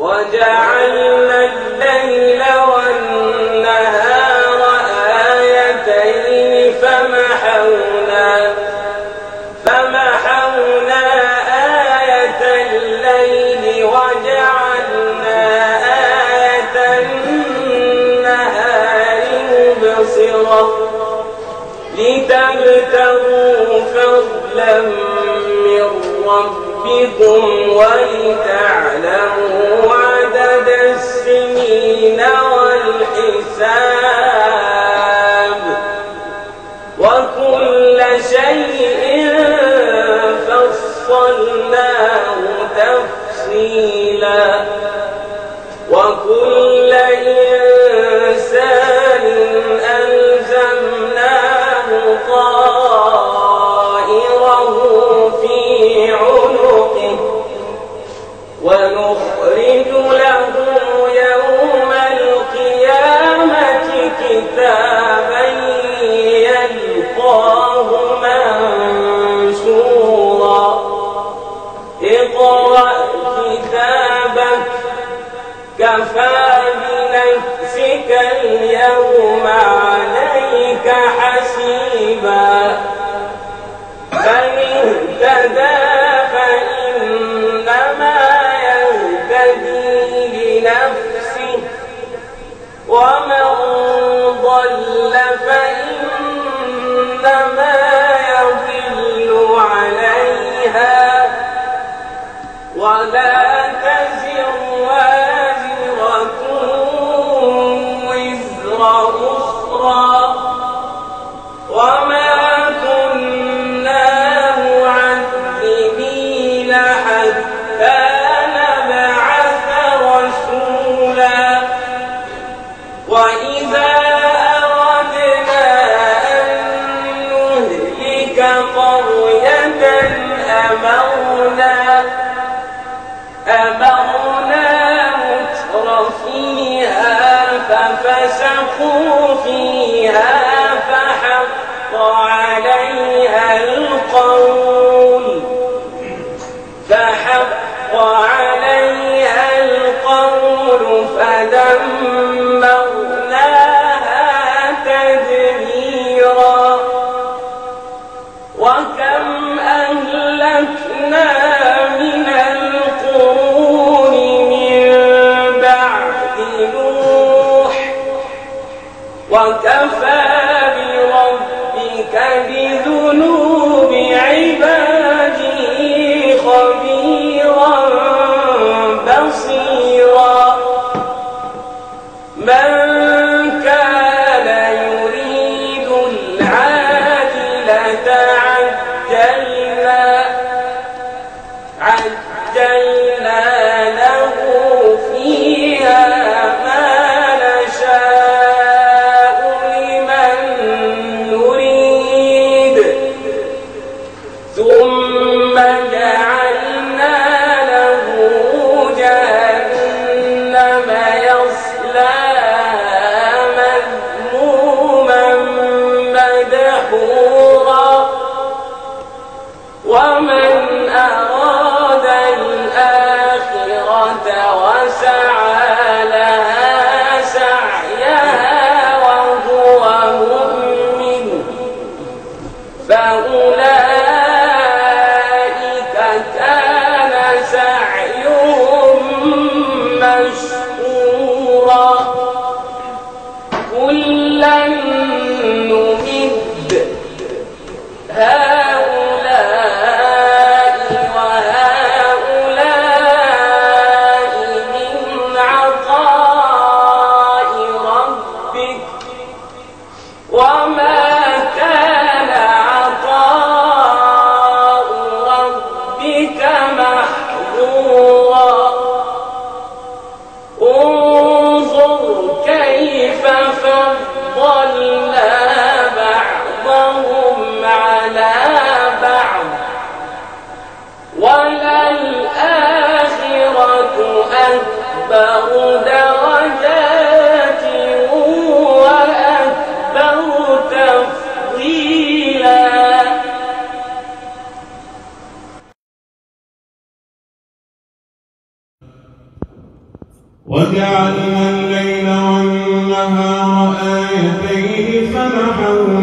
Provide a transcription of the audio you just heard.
وجعلنا الليل والنهار آيتين فمحونا آية الليل وجعلنا آية النهار مبصرة لتبتغوا فضلا من ربكم ولتعلموا عدد السنين والحساب وكل شيء فصلناه تفصيلا وكل إنسان ألزمناه طائره في عنقه ونخرج له يوم القيامة كتابا يلقاه منشورا اقرأ كتابك كفى بنفسك اليوم عليك حسيبا من اهتدى فإنما يهتدي لنفسه ومن ضل فإنما يضل عليها ولا تزر وازرة وزر أخرى وما كنا معذبين حتى نبعث رسولا وإذا أردنا أن نهلك قرية أمرنا متر فيها ففسقوا فيها فحق عليها القول فدمرناها تدميرا وكم أهلكنا من القرون من بعد نوح وكفى بربك بذنوب عباده خبيرا بصيرا من كان يريد العاجلة عجلنا له فيها ما نشاء لمن نريد ثم جعلنا له جهنم يصلاها مذموما مدحورا ومن أراد الآخرة وسعى لها سعيها وهو مؤمن فأولئك كان سعيهم مشكورا كلا نمد هؤلاء وهؤلاء من عطاء ربك وما كان عطاء ربك محظورا انظر كيف فضلنا بعضهم على بعض وللآخرة أكبر درجات وأكبر تفضيلا وجعلنا الليل والنهار آيتين فمحونا